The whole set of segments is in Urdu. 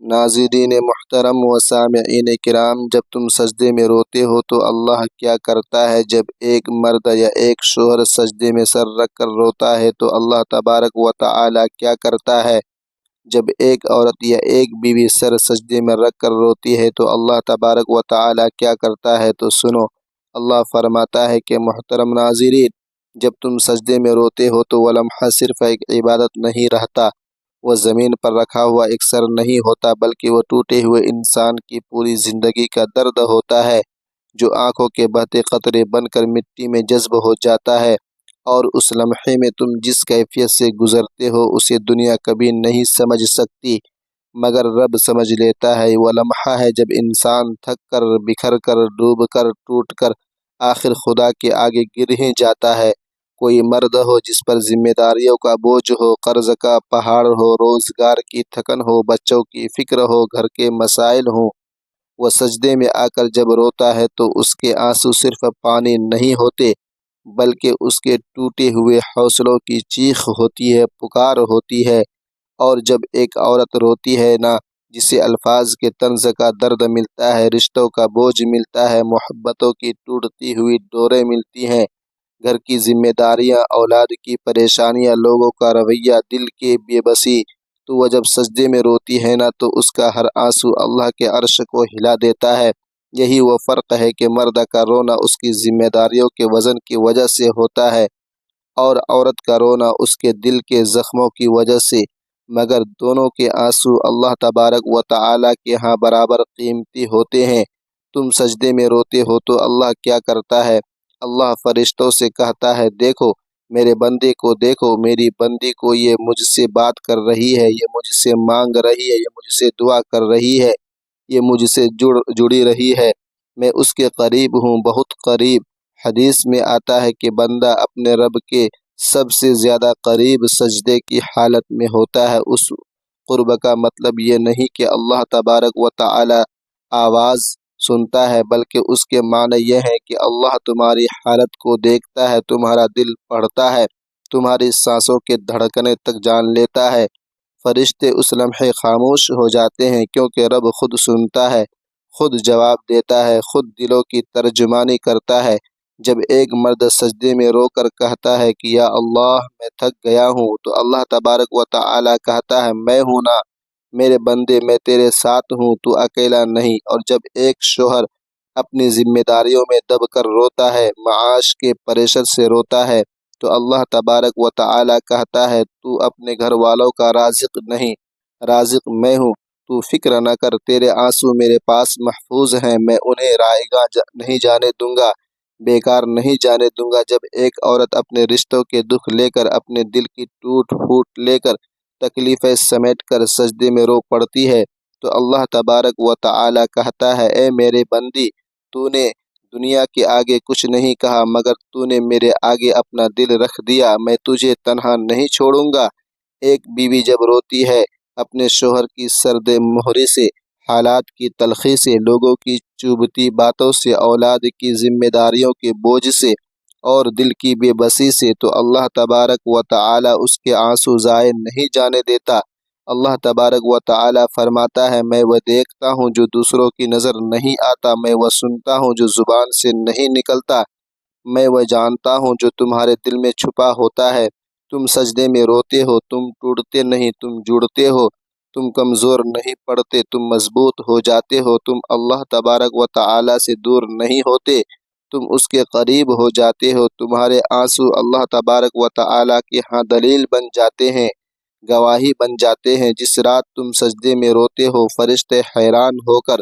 ناظرین محترم و سامعین کرام، جب تم سجدے میں روتے ہو تو اللہ کیا کرتا ہے؟ جب ایک مرد یا ایک شوہر سجدے میں سر رکھ کر روتا ہے تو اللہ تبارک و تعالی کیا کرتا ہے؟ جب ایک عورت یا ایک بیوی سر سجدے میں رکھ کر روتی ہے تو اللہ تبارک و تعالی کیا کرتا ہے؟ تو سنو، اللہ فرماتا ہے کہ محترم ناظرین، جب تم سجدے میں روتے ہو تو وہ لمحہ صرف ایک عبادت نہیں رہتا، وہ زمین پر رکھا ہوا ایک سر نہیں ہوتا، بلکہ وہ ٹوٹے ہوئے انسان کی پوری زندگی کا درد ہوتا ہے، جو آنکھوں کے بہتے قطرے بن کر مٹی میں جذب ہو جاتا ہے۔ اور اس لمحے میں تم جس کیفیت سے گزرتے ہو اسے دنیا کبھی نہیں سمجھ سکتی، مگر رب سمجھ لیتا ہے۔ وہ لمحہ ہے جب انسان تھک کر، بکھر کر، ڈوب کر، ٹوٹ کر آخر خدا کے آگے گر ہی جاتا ہے۔ کوئی مرد ہو جس پر ذمہ داریوں کا بوجھ ہو، قرض کا پہاڑ ہو، روزگار کی تھکن ہو، بچوں کی فکر ہو، گھر کے مسائل ہوں، وہ سجدے میں آ کر جب روتا ہے تو اس کے آنسو صرف پانی نہیں ہوتے، بلکہ اس کے ٹوٹے ہوئے حوصلوں کی چیخ ہوتی ہے، پکار ہوتی ہے۔ اور جب ایک عورت روتی ہے نا، جسے الفاظ کے طنز کا درد ملتا ہے، رشتوں کا بوجھ ملتا ہے، محبتوں کی ٹوٹتی ہوئی ڈوریں ملتی ہیں، گھر کی ذمہ داریاں، اولاد کی پریشانیاں، لوگوں کا رویہ، دل کی بے بسی، تو وہ جب سجدے میں روتی ہے نا تو اس کا ہر آنسو اللہ کے عرش کو ہلا دیتا ہے۔ یہی وہ فرق ہے کہ مرد کا رونا اس کی ذمہ داریوں کے وزن کی وجہ سے ہوتا ہے اور عورت کا رونا اس کے دل کے زخموں کی وجہ سے، مگر دونوں کے آنسو اللہ تبارک و تعالی کے ہاں برابر قیمتی ہوتے ہیں۔ تم سجدے میں روتے ہو تو اللہ کیا کرتا ہے؟ اللہ فرشتوں سے کہتا ہے، دیکھو میرے بندے کو، دیکھو میری بندی کو، یہ مجھ سے بات کر رہی ہے، یہ مجھ سے مانگ رہی ہے، یہ مجھ سے دعا کر رہی ہے، یہ مجھ سے جڑی رہی ہے، میں اس کے قریب ہوں، بہت قریب۔ حدیث میں آتا ہے کہ بندہ اپنے رب کے سب سے زیادہ قریب سجدے کی حالت میں ہوتا ہے۔ اس قرب کا مطلب یہ نہیں کہ اللہ تبارک و تعالی آواز سنتا ہے، بلکہ اس کے معنی یہ ہے کہ اللہ تمہاری حالت کو دیکھتا ہے، تمہارا دل پڑھتا ہے، تمہاری سانسوں کے دھڑکنے تک جان لیتا ہے۔ فرشتے اس لمحے خاموش ہو جاتے ہیں، کیونکہ رب خود سنتا ہے، خود جواب دیتا ہے، خود دلوں کی ترجمانی کرتا ہے۔ جب ایک مرد سجدے میں رو کر کہتا ہے کہ یا اللہ میں تھک گیا ہوں، تو اللہ تبارک و تعالی کہتا ہے، میں ہوں نا میرے بندے، میں تیرے ساتھ ہوں، تو اکیلا نہیں۔ اور جب ایک شوہر اپنی ذمہ داریوں میں دب کر روتا ہے، معاش کے پریشر سے روتا ہے، تو اللہ تبارک و تعالی کہتا ہے، تو اپنے گھر والوں کا رازق نہیں، رازق میں ہوں، تو فکر نہ کر، تیرے آنسو میرے پاس محفوظ ہیں، میں انہیں رائگاں نہیں جانے دوں گا، بیکار نہیں جانے دوں گا۔ جب ایک عورت اپنے رشتوں کے دکھ لے کر، اپنے دل کی ٹوٹ پھوٹ لے کر، تکلیفیں سمیٹ کر سجدے میں رو پڑتی ہے تو اللہ تبارک و تعالی کہتا ہے، اے میرے بندی، تو نے دنیا کے آگے کچھ نہیں کہا، مگر تو نے میرے آگے اپنا دل رکھ دیا، میں تجھے تنہا نہیں چھوڑوں گا۔ ایک بیوی جب روتی ہے اپنے شوہر کی سرد مہری سے، حالات کی تلخی سے، لوگوں کی چبھتی باتوں سے، اولاد کی ذمہ داریوں کے بوجھ سے اور دل کی بے بسی سے، تو اللہ تبارک و تعالی اس کے آنسو ضائع نہیں جانے دیتا۔ اللہ تبارک و تعالی فرماتا ہے، میں وہ دیکھتا ہوں جو دوسروں کی نظر نہیں آتا، میں وہ سنتا ہوں جو زبان سے نہیں نکلتا، میں وہ جانتا ہوں جو تمہارے دل میں چھپا ہوتا ہے۔ تم سجدے میں روتے ہو، تم ٹوٹتے نہیں، تم جڑتے ہو، تم کمزور نہیں پڑتے، تم مضبوط ہو جاتے ہو، تم اللہ تبارک و تعالی سے دور نہیں ہوتے، تم اس کے قریب ہو جاتے ہو۔ تمہارے آنسو اللہ تبارک و تعالی کے ہاں دلیل بن جاتے ہیں، گواہی بن جاتے ہیں۔ جس رات تم سجدے میں روتے ہو، فرشتے حیران ہو کر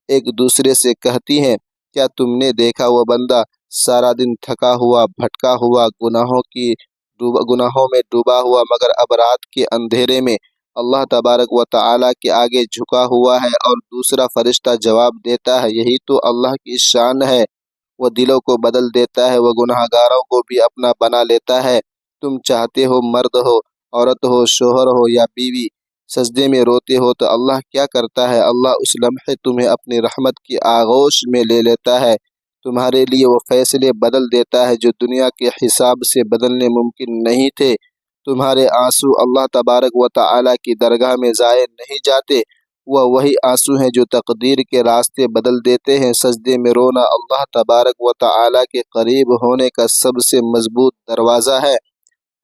ایک دوسرے سے کہتی ہیں، کیا تم نے دیکھا وہ بندہ سارا دن تھکا ہوا، بھٹکا ہوا، گناہوں میں ڈوبا ہوا، مگر اب رات کے اندھیرے میں اللہ تبارک و تعالی کے آگے جھکا ہوا ہے؟ اور دوسرا فرشتہ جواب دیتا ہے، یہی تو اللہ کی شان ہے، وہ دلوں کو بدل دیتا ہے، وہ گناہ گاروں کو بھی اپنا بنا لیتا ہے۔ تم چاہتے ہو مرد ہو، عورت ہو، شوہر ہو یا بیوی، سجدے میں روتے ہو تو اللہ کیا کرتا ہے؟ اللہ اس لمحے تمہیں اپنی رحمت کی آغوش میں لے لیتا ہے، تمہارے لیے وہ فیصلے بدل دیتا ہے جو دنیا کے حساب سے بدلنے ممکن نہیں تھے۔ تمہارے آنسو اللہ تبارک و تعالی کی درگاہ میں ضائع نہیں جاتے، وہ وہی آنسو ہیں جو تقدیر کے راستے بدل دیتے ہیں۔ سجدے میں رونا اللہ تبارک و تعالی کے قریب ہونے کا سب سے مضبوط دروازہ ہے،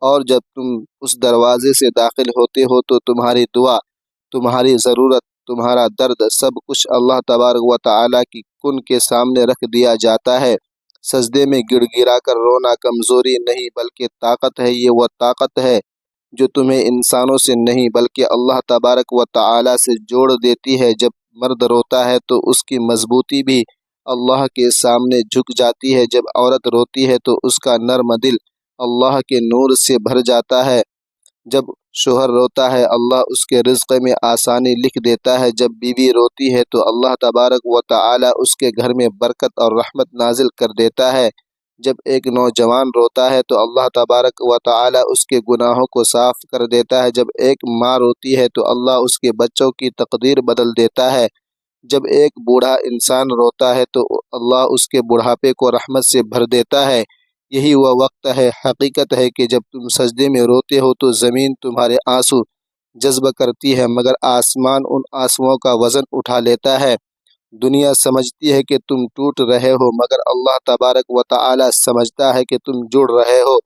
اور جب تم اس دروازے سے داخل ہوتے ہو تو تمہاری دعا، تمہاری ضرورت، تمہارا درد، سب کچھ اللہ تبارک و تعالی کی کن کے سامنے رکھ دیا جاتا ہے۔ سجدے میں گڑ گڑا کر رونا کمزوری نہیں بلکہ طاقت ہے۔ یہ وہ طاقت ہے جو تمہیں انسانوں سے نہیں بلکہ اللہ تبارک و تعالی سے جوڑ دیتی ہے۔ جب مرد روتا ہے تو اس کی مضبوطی بھی اللہ کے سامنے جھک جاتی ہے۔ جب عورت روتی ہے تو اس کا نرم دل اللہ کے نور سے بھر جاتا ہے۔ جب شوہر روتا ہے اللہ اس کے رزق میں آسانی لکھ دیتا ہے۔ جب بیوی روتی ہے تو اللہ تبارک و تعالی اس کے گھر میں برکت اور رحمت نازل کر دیتا ہے۔ جب ایک نوجوان روتا ہے تو اللہ تبارک و تعالی اس کے گناہوں کو صاف کر دیتا ہے۔ جب ایک ماں روتی ہے تو اللہ اس کے بچوں کی تقدیر بدل دیتا ہے۔ جب ایک بوڑھا انسان روتا ہے تو اللہ اس کے بڑھاپے کو رحمت سے بھر دیتا ہے۔ یہی وہ وقت ہے، حقیقت ہے کہ جب تم سجدے میں روتے ہو تو زمین تمہارے آنسو جذب کرتی ہے، مگر آسمان ان آنسوؤں کا وزن اٹھا لیتا ہے۔ دنیا سمجھتی ہے کہ تم ٹوٹ رہے ہو، مگر اللہ تبارک و تعالی سمجھتا ہے کہ تم جڑ رہے ہو۔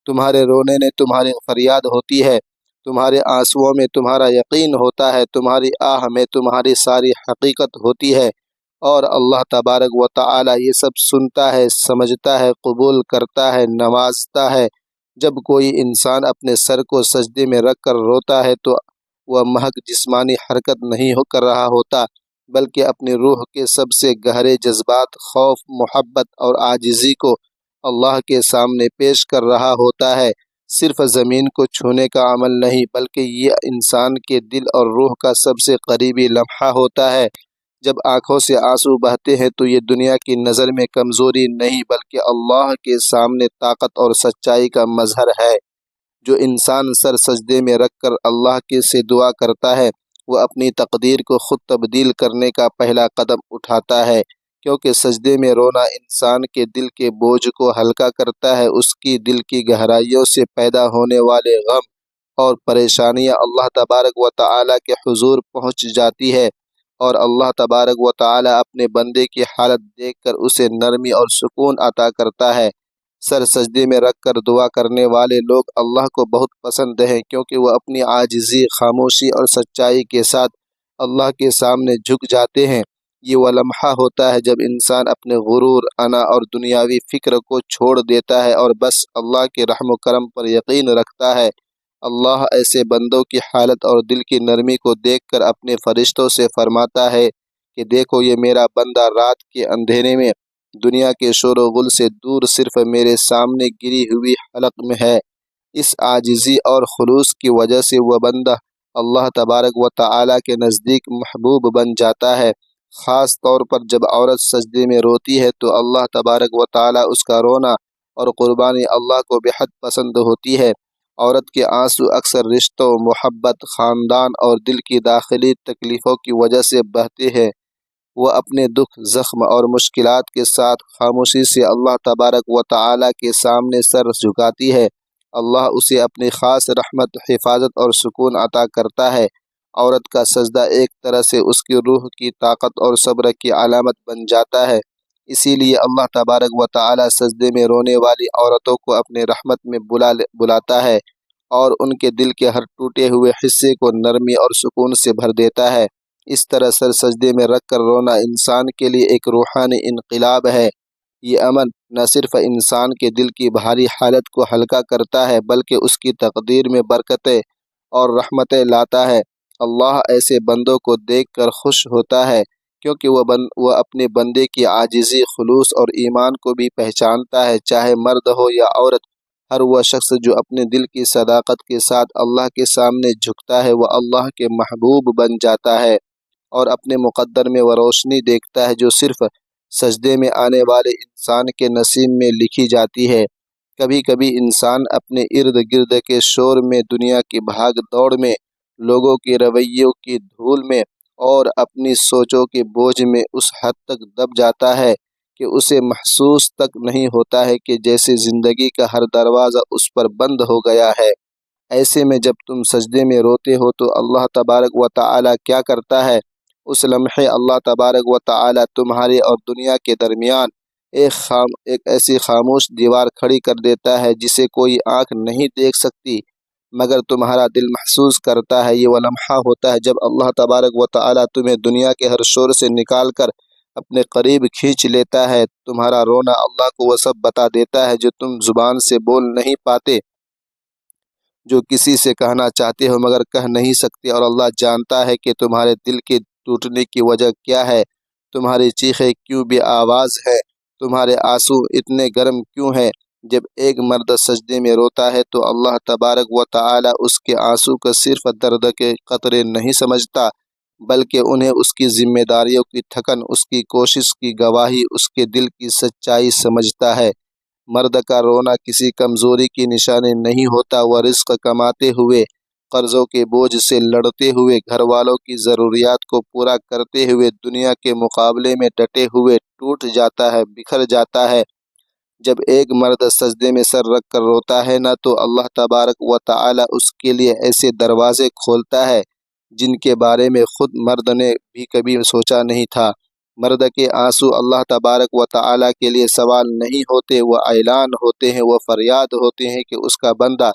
تمہارے رونے میں تمہاری فریاد ہوتی ہے، تمہارے آنسوؤں میں تمہارا یقین ہوتا ہے، تمہاری آہ میں تمہاری ساری حقیقت ہوتی ہے، اور اللہ تبارک و تعالی یہ سب سنتا ہے، سمجھتا ہے، قبول کرتا ہے، نوازتا ہے۔ جب کوئی انسان اپنے سر کو سجدے میں رکھ کر روتا ہے تو وہ محض جسمانی حرکت نہیں کر رہا ہوتا بلکہ اپنی روح کے سب سے گہرے جذبات، خوف، محبت اور عاجزی کو اللہ کے سامنے پیش کر رہا ہوتا ہے۔ صرف زمین کو چھونے کا عمل نہیں بلکہ یہ انسان کے دل اور روح کا سب سے قریبی لمحہ ہوتا ہے۔ جب آنکھوں سے آنسو بہتے ہیں تو یہ دنیا کی نظر میں کمزوری نہیں بلکہ اللہ کے سامنے طاقت اور سچائی کا مظہر ہے۔ جو انسان سر سجدے میں رکھ کر اللہ کے سے دعا کرتا ہے وہ اپنی تقدیر کو خود تبدیل کرنے کا پہلا قدم اٹھاتا ہے، کیونکہ سجدے میں رونا انسان کے دل کے بوجھ کو ہلکا کرتا ہے۔ اس کی دل کی گہرائیوں سے پیدا ہونے والے غم اور پریشانیاں اللہ تبارک و تعالی کے حضور پہنچ جاتی ہے، اور اللہ تبارک و تعالی اپنے بندے کی حالت دیکھ کر اسے نرمی اور سکون عطا کرتا ہے۔ سر سجدے میں رکھ کر دعا کرنے والے لوگ اللہ کو بہت پسند ہیں، کیونکہ وہ اپنی عاجزی، خاموشی اور سچائی کے ساتھ اللہ کے سامنے جھک جاتے ہیں۔ یہ وہ لمحہ ہوتا ہے جب انسان اپنے غرور، انا اور دنیاوی فکر کو چھوڑ دیتا ہے اور بس اللہ کے رحم و کرم پر یقین رکھتا ہے۔ اللہ ایسے بندوں کی حالت اور دل کی نرمی کو دیکھ کر اپنے فرشتوں سے فرماتا ہے کہ دیکھو یہ میرا بندہ رات کے اندھیرے میں دنیا کے شور و غل سے دور صرف میرے سامنے گری ہوئی حلق میں ہے۔ اس عاجزی اور خلوص کی وجہ سے وہ بندہ اللہ تبارک و تعالی کے نزدیک محبوب بن جاتا ہے۔ خاص طور پر جب عورت سجدے میں روتی ہے تو اللہ تبارک و تعالی اس کا رونا اور قربانی اللہ کو بے حد پسند ہوتی ہے۔ عورت کے آنسو اکثر رشتوں، محبت، خاندان اور دل کی داخلی تکلیفوں کی وجہ سے بہتے ہیں۔ وہ اپنے دکھ، زخم اور مشکلات کے ساتھ خاموشی سے اللہ تبارک و تعالی کے سامنے سر جھکاتی ہے۔ اللہ اسے اپنی خاص رحمت، حفاظت اور سکون عطا کرتا ہے۔ عورت کا سجدہ ایک طرح سے اس کی روح کی طاقت اور صبر کی علامت بن جاتا ہے۔ اسی لیے اللہ تبارک و تعالی سجدے میں رونے والی عورتوں کو اپنے رحمت میں بلاتا ہے اور ان کے دل کے ہر ٹوٹے ہوئے حصے کو نرمی اور سکون سے بھر دیتا ہے۔ اس طرح سر سجدے میں رکھ کر رونا انسان کے لیے ایک روحانی انقلاب ہے۔ یہ عمل نہ صرف انسان کے دل کی بھاری حالت کو ہلکا کرتا ہے بلکہ اس کی تقدیر میں برکتیں اور رحمتیں لاتا ہے۔ اللہ ایسے بندوں کو دیکھ کر خوش ہوتا ہے کیونکہ وہ اپنے بندے کی عاجزی، خلوص اور ایمان کو بھی پہچانتا ہے۔ چاہے مرد ہو یا عورت، ہر وہ شخص جو اپنے دل کی صداقت کے ساتھ اللہ کے سامنے جھکتا ہے وہ اللہ کے محبوب بن جاتا ہے، اور اپنے مقدر میں وہ روشنی دیکھتا ہے جو صرف سجدے میں آنے والے انسان کے نصیب میں لکھی جاتی ہے۔ کبھی کبھی انسان اپنے ارد گرد کے شور میں، دنیا کی بھاگ دوڑ میں، لوگوں کے رویوں کی دھول میں اور اپنی سوچوں کے بوجھ میں اس حد تک دب جاتا ہے کہ اسے محسوس تک نہیں ہوتا ہے کہ جیسے زندگی کا ہر دروازہ اس پر بند ہو گیا ہے۔ ایسے میں جب تم سجدے میں روتے ہو تو اللہ تبارک و تعالی کیا کرتا ہے؟ اس لمحے اللہ تبارک و تعالی تمہارے اور دنیا کے درمیان ایک ایسی خاموش دیوار کھڑی کر دیتا ہے جسے کوئی آنکھ نہیں دیکھ سکتی مگر تمہارا دل محسوس کرتا ہے۔ یہ وہ لمحہ ہوتا ہے جب اللہ تبارک و تعالی تمہیں دنیا کے ہر شور سے نکال کر اپنے قریب کھینچ لیتا ہے۔ تمہارا رونا اللہ کو وہ سب بتا دیتا ہے جو تم زبان سے بول نہیں پاتے، جو کسی سے کہنا چاہتے ہو مگر کہہ نہیں سکتے، اور اللہ جانتا ہے کہ تمہارے دل کے ٹوٹنے کی وجہ کیا ہے، تمہاری چیخیں کیوں بے آواز ہے، تمہارے آنسو اتنے گرم کیوں ہیں۔ جب ایک مرد سجدے میں روتا ہے تو اللہ تبارک و تعالی اس کے آنسو کو صرف درد کے قطرے نہیں سمجھتا بلکہ انہیں اس کی ذمہ داریوں کی تھکن، اس کی کوشش کی گواہی، اس کے دل کی سچائی سمجھتا ہے۔ مرد کا رونا کسی کمزوری کی نشانی نہیں ہوتا، وہ رزق کماتے ہوئے، قرضوں کے بوجھ سے لڑتے ہوئے، گھر والوں کی ضروریات کو پورا کرتے ہوئے، دنیا کے مقابلے میں ڈٹے ہوئے ٹوٹ جاتا ہے، بکھر جاتا ہے۔ جب ایک مرد سجدے میں سر رکھ کر روتا ہے نہ تو اللہ تبارک و تعالی اس کے لیے ایسے دروازے کھولتا ہے جن کے بارے میں خود مرد نے بھی کبھی سوچا نہیں تھا۔ مرد کے آنسو اللہ تبارک و تعالی کے لیے سوال نہیں ہوتے، وہ اعلان ہوتے ہیں، وہ فریاد ہوتے ہیں کہ اس کا بندہ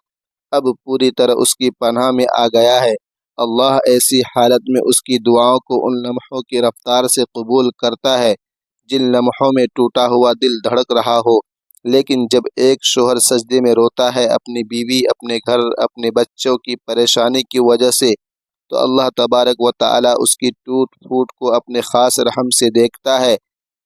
اب پوری طرح اس کی پناہ میں آ گیا ہے۔ اللہ ایسی حالت میں اس کی دعاؤں کو ان لمحوں کی رفتار سے قبول کرتا ہے جن لمحوں میں ٹوٹا ہوا دل دھڑک رہا ہو۔ لیکن جب ایک شوہر سجدے میں روتا ہے اپنی بیوی، اپنے گھر، اپنے بچوں کی پریشانی کی وجہ سے، تو اللہ تبارک و تعالی اس کی ٹوٹ پھوٹ کو اپنے خاص رحم سے دیکھتا ہے۔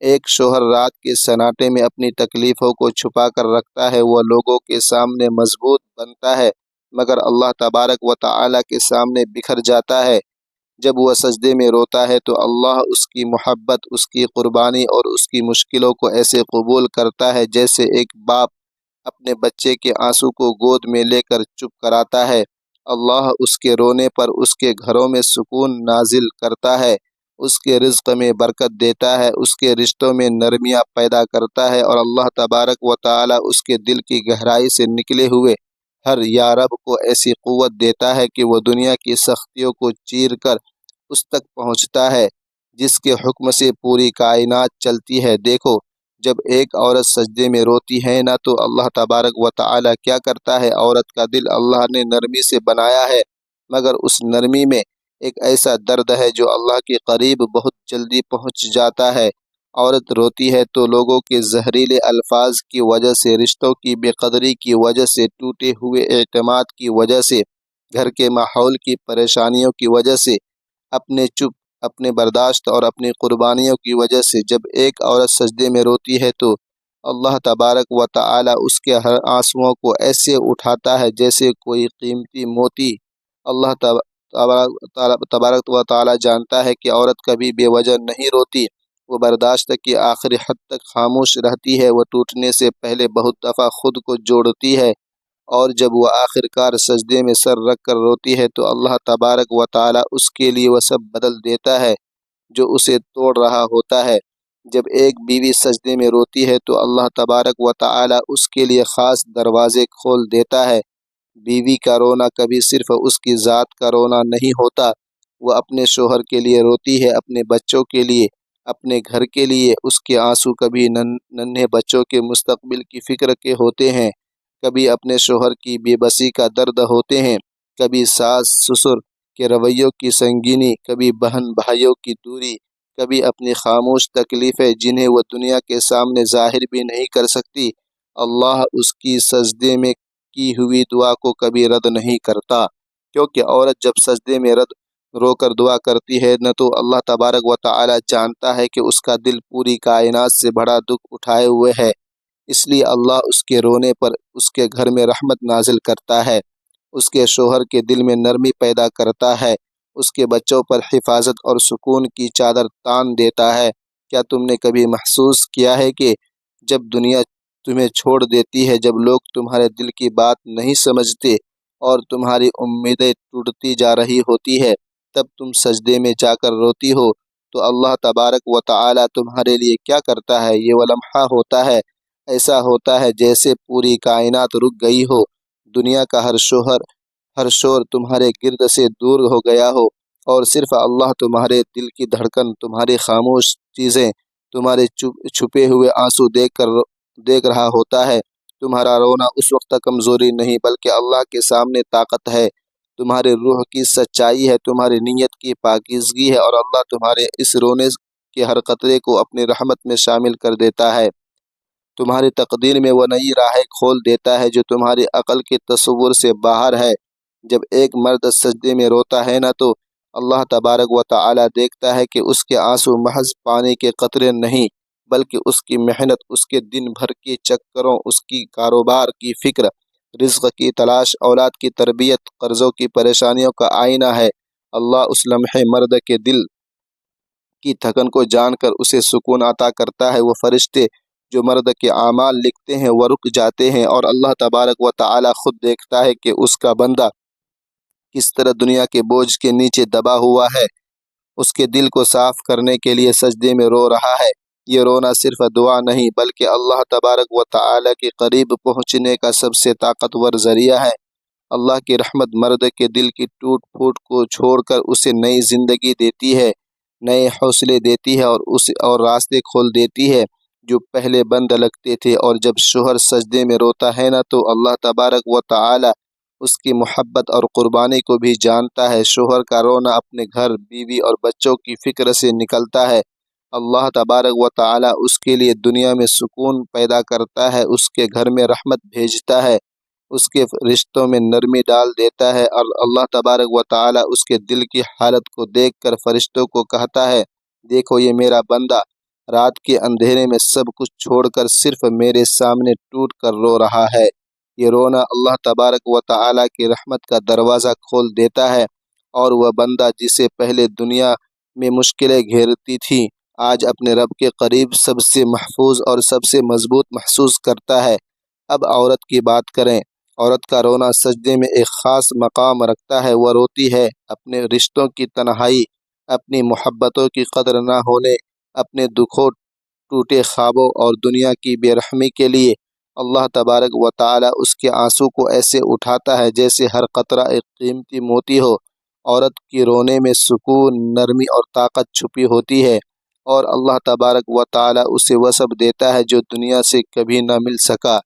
ایک شوہر رات کے سناٹے میں اپنی تکلیفوں کو چھپا کر رکھتا ہے، وہ لوگوں کے سامنے مضبوط بنتا ہے مگر اللہ تبارک و تعالی کے سامنے بکھر جاتا ہے۔ جب وہ سجدے میں روتا ہے تو اللہ اس کی محبت، اس کی قربانی اور اس کی مشکلوں کو ایسے قبول کرتا ہے جیسے ایک باپ اپنے بچے کے آنسو کو گود میں لے کر چپ کراتا ہے۔ اللہ اس کے رونے پر اس کے گھروں میں سکون نازل کرتا ہے، اس کے رزق میں برکت دیتا ہے، اس کے رشتوں میں نرمیاں پیدا کرتا ہے، اور اللہ تبارک و تعالی اس کے دل کی گہرائی سے نکلے ہوئے ہر یارب کو ایسی قوت دیتا ہے کہ وہ دنیا کی سختیوں کو چیر کر اس تک پہنچتا ہے جس کے حکم سے پوری کائنات چلتی ہے۔ دیکھو، جب ایک عورت سجدے میں روتی ہے نہ تو اللہ تبارک و تعالی کیا کرتا ہے، عورت کا دل اللہ نے نرمی سے بنایا ہے مگر اس نرمی میں ایک ایسا درد ہے جو اللہ کے قریب بہت جلدی پہنچ جاتا ہے۔ عورت روتی ہے تو لوگوں کے زہریلے الفاظ کی وجہ سے، رشتوں کی بے قدری کی وجہ سے، ٹوٹے ہوئے اعتماد کی وجہ سے، گھر کے ماحول کی پریشانیوں کی وجہ سے، اپنے چپ، اپنے برداشت اور اپنی قربانیوں کی وجہ سے۔ جب ایک عورت سجدے میں روتی ہے تو اللہ تبارک و تعالی اس کے ہر آنسوؤں کو ایسے اٹھاتا ہے جیسے کوئی قیمتی موتی۔ اللہ تبارک و تعالی جانتا ہے کہ عورت کبھی بے وجہ نہیں روتی، وہ برداشت کی آخری حد تک خاموش رہتی ہے، وہ ٹوٹنے سے پہلے بہت دفعہ خود کو جوڑتی ہے، اور جب وہ آخر کار سجدے میں سر رکھ کر روتی ہے تو اللہ تبارک و تعالی اس کے لیے وہ سب بدل دیتا ہے جو اسے توڑ رہا ہوتا ہے۔ جب ایک بیوی سجدے میں روتی ہے تو اللہ تبارک و تعالی اس کے لیے خاص دروازے کھول دیتا ہے۔ بیوی کا رونا کبھی صرف اس کی ذات کا رونا نہیں ہوتا، وہ اپنے شوہر کے لیے روتی ہے، اپنے بچوں کے لیے، اپنے گھر کے لیے۔ اس کے آنسو کبھی ننھے بچوں کے مستقبل کی فکر کے ہوتے ہیں، کبھی اپنے شوہر کی بے بسی کا درد ہوتے ہیں، کبھی ساس سسر کے رویوں کی سنگینی، کبھی بہن بھائیوں کی دوری، کبھی اپنی خاموش تکلیفیں جنہیں وہ دنیا کے سامنے ظاہر بھی نہیں کر سکتی۔ اللہ اس کی سجدے میں کی ہوئی دعا کو کبھی رد نہیں کرتا، کیونکہ عورت جب سجدے میں رو کر دعا کرتی ہے نہ تو اللہ تبارک و تعالی جانتا ہے کہ اس کا دل پوری کائنات سے بڑا دکھ اٹھائے ہوئے ہے، اس لیے اللہ اس کے رونے پر اس کے گھر میں رحمت نازل کرتا ہے، اس کے شوہر کے دل میں نرمی پیدا کرتا ہے، اس کے بچوں پر حفاظت اور سکون کی چادر تان دیتا ہے۔ کیا تم نے کبھی محسوس کیا ہے کہ جب دنیا تمہیں چھوڑ دیتی ہے، جب لوگ تمہارے دل کی بات نہیں سمجھتے اور تمہاری امیدیں ٹوٹتی جا رہی ہوتی ہے، تب تم سجدے میں جا کر روتی ہو تو اللہ تبارک و تعالی تمہارے لیے کیا کرتا ہے؟ یہ وہ لمحہ ہوتا ہے، ایسا ہوتا ہے جیسے پوری کائنات رک گئی ہو، دنیا کا ہر شور تمہارے گرد سے دور ہو گیا ہو، اور صرف اللہ تمہارے دل کی دھڑکن، تمہاری خاموش چیزیں، تمہارے چھپے ہوئے آنسو دیکھ رہا ہوتا ہے۔ تمہارا رونا اس وقت کمزوری نہیں بلکہ اللہ کے سامنے طاقت ہے، تمہارے روح کی سچائی ہے، تمہاری نیت کی پاکیزگی ہے، اور اللہ تمہارے اس رونے کے ہر قطرے کو اپنی رحمت میں شامل کر دیتا ہے۔ تمہاری تقدیر میں وہ نئی راہیں کھول دیتا ہے جو تمہاری عقل کے تصور سے باہر ہے۔ جب ایک مرد سجدے میں روتا ہے نا تو اللہ تبارک و تعالی دیکھتا ہے کہ اس کے آنسو محض پانی کے قطرے نہیں بلکہ اس کی محنت، اس کے دن بھر کے چکروں، اس کی کاروبار کی فکر، رزق کی تلاش، اولاد کی تربیت، قرضوں کی پریشانیوں کا آئینہ ہے۔ اللہ اس لمحے مرد کے دل کی تھکن کو جان کر اسے سکون عطا کرتا ہے۔ وہ فرشتے جو مرد کے اعمال لکھتے ہیں وہ رک جاتے ہیں، اور اللہ تبارک و تعالی خود دیکھتا ہے کہ اس کا بندہ کس طرح دنیا کے بوجھ کے نیچے دبا ہوا ہے، اس کے دل کو صاف کرنے کے لیے سجدے میں رو رہا ہے۔ یہ رونا صرف دعا نہیں بلکہ اللہ تبارک و تعالی کے قریب پہنچنے کا سب سے طاقتور ذریعہ ہے۔ اللہ کی رحمت مرد کے دل کی ٹوٹ پھوٹ کو چھوڑ کر اسے نئی زندگی دیتی ہے، نئے حوصلے دیتی ہے، اور راستے کھول دیتی ہے جو پہلے بند لگتے تھے۔ اور جب شوہر سجدے میں روتا ہے نا تو اللہ تبارک و تعالی اس کی محبت اور قربانی کو بھی جانتا ہے۔ شوہر کا رونا اپنے گھر، بیوی اور بچوں کی فکر سے نکلتا ہے۔ اللہ تبارک و تعالی اس کے لیے دنیا میں سکون پیدا کرتا ہے، اس کے گھر میں رحمت بھیجتا ہے، اس کے رشتوں میں نرمی ڈال دیتا ہے، اور اللہ تبارک و تعالی اس کے دل کی حالت کو دیکھ کر فرشتوں کو کہتا ہے، دیکھو یہ میرا بندہ رات کے اندھیرے میں سب کچھ چھوڑ کر صرف میرے سامنے ٹوٹ کر رو رہا ہے۔ یہ رونا اللہ تبارک و تعالی کی رحمت کا دروازہ کھول دیتا ہے، اور وہ بندہ جسے پہلے دنیا میں مشکلیں گھیرتی تھیں آج اپنے رب کے قریب سب سے محفوظ اور سب سے مضبوط محسوس کرتا ہے۔ اب عورت کی بات کریں۔ عورت کا رونا سجدے میں ایک خاص مقام رکھتا ہے۔ وہ روتی ہے اپنے رشتوں کی تنہائی، اپنی محبتوں کی قدر نہ ہونے، اپنے دکھوں، ٹوٹے خوابوں اور دنیا کی بے رحمی کے لیے۔ اللہ تبارک و تعالی اس کے آنسو کو ایسے اٹھاتا ہے جیسے ہر قطرہ ایک قیمتی موتی ہو۔ عورت کی رونے میں سکون، نرمی اور طاقت چھپی ہوتی ہے، اور اللہ تبارک و تعالی اسے وہ سب دیتا ہے جو دنیا سے کبھی نہ مل سکا۔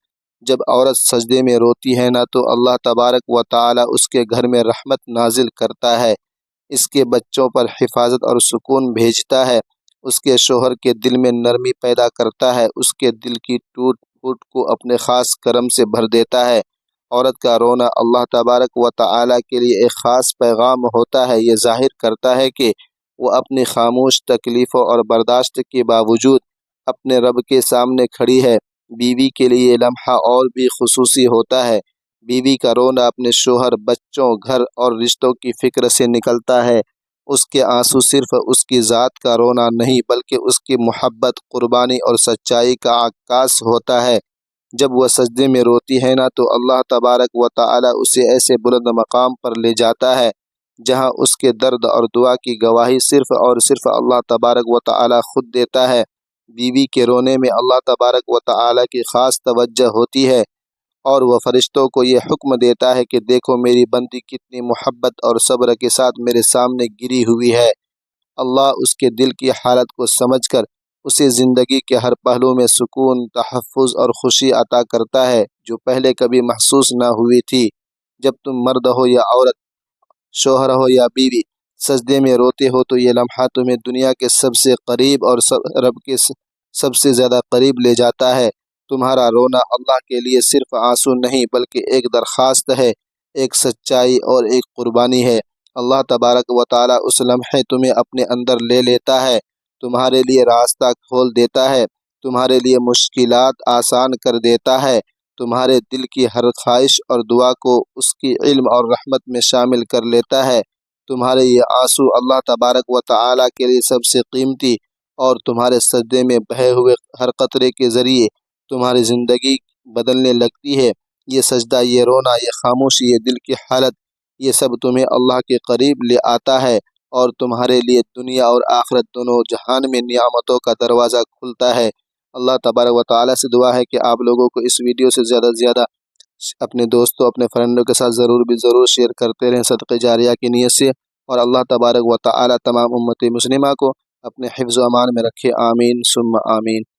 جب عورت سجدے میں روتی ہے نا تو اللہ تبارک و تعالی اس کے گھر میں رحمت نازل کرتا ہے، اس کے بچوں پر حفاظت اور سکون بھیجتا ہے، اس کے شوہر کے دل میں نرمی پیدا کرتا ہے، اس کے دل کی ٹوٹ پھوٹ کو اپنے خاص کرم سے بھر دیتا ہے۔ عورت کا رونا اللہ تبارک و تعالی کے لیے ایک خاص پیغام ہوتا ہے۔ یہ ظاہر کرتا ہے کہ وہ اپنی خاموش تکلیفوں اور برداشت کے باوجود اپنے رب کے سامنے کھڑی ہے۔ بیوی کے لیے یہ لمحہ اور بھی خصوصی ہوتا ہے۔ بیوی کا رونا اپنے شوہر، بچوں، گھر اور رشتوں کی فکر سے نکلتا ہے۔ اس کے آنسو صرف اس کی ذات کا رونا نہیں بلکہ اس کی محبت، قربانی اور سچائی کا عکاس ہوتا ہے۔ جب وہ سجدے میں روتی ہے نا تو اللہ تبارک و تعالی اسے ایسے بلند مقام پر لے جاتا ہے جہاں اس کے درد اور دعا کی گواہی صرف اور صرف اللہ تبارک و تعالی خود دیتا ہے۔ بیوی کے رونے میں اللہ تبارک و تعالی کی خاص توجہ ہوتی ہے، اور وہ فرشتوں کو یہ حکم دیتا ہے کہ دیکھو میری بندی کتنی محبت اور صبر کے ساتھ میرے سامنے گری ہوئی ہے۔ اللہ اس کے دل کی حالت کو سمجھ کر اسے زندگی کے ہر پہلو میں سکون، تحفظ اور خوشی عطا کرتا ہے جو پہلے کبھی محسوس نہ ہوئی تھی۔ جب تم مرد ہو یا عورت، شوہر ہو یا بیوی، سجدے میں روتے ہو تو یہ لمحہ تمہیں دنیا کے سب سے قریب اور رب کے سب سے زیادہ قریب لے جاتا ہے۔ تمہارا رونا اللہ کے لیے صرف آنسو نہیں بلکہ ایک درخواست ہے، ایک سچائی اور ایک قربانی ہے۔ اللہ تبارک و تعالی اس لمحے تمہیں اپنے اندر لے لیتا ہے، تمہارے لیے راستہ کھول دیتا ہے، تمہارے لیے مشکلات آسان کر دیتا ہے، تمہارے دل کی ہر خواہش اور دعا کو اس کی علم اور رحمت میں شامل کر لیتا ہے۔ تمہارے یہ آنسو اللہ تبارک و تعالی کے لیے سب سے قیمتی، اور تمہارے سجدے میں بہے ہوئے ہر قطرے کے ذریعے تمہاری زندگی بدلنے لگتی ہے۔ یہ سجدہ، یہ رونا، یہ خاموشی، یہ دل کی حالت، یہ سب تمہیں اللہ کے قریب لے آتا ہے، اور تمہارے لیے دنیا اور آخرت دونوں جہان میں نعمتوں کا دروازہ کھلتا ہے۔ اللہ تبارک و تعالی سے دعا ہے کہ آپ لوگوں کو اس ویڈیو سے زیادہ سے زیادہ اپنے دوستوں، اپنے فرینڈوں کے ساتھ ضرور شیئر کرتے رہیں صدقہ جاریہ کی نیت سے۔ اور اللہ تبارک و تعالی تمام امت مسلمہ کو اپنے حفظ و امان میں رکھے، آمین ثم آمین۔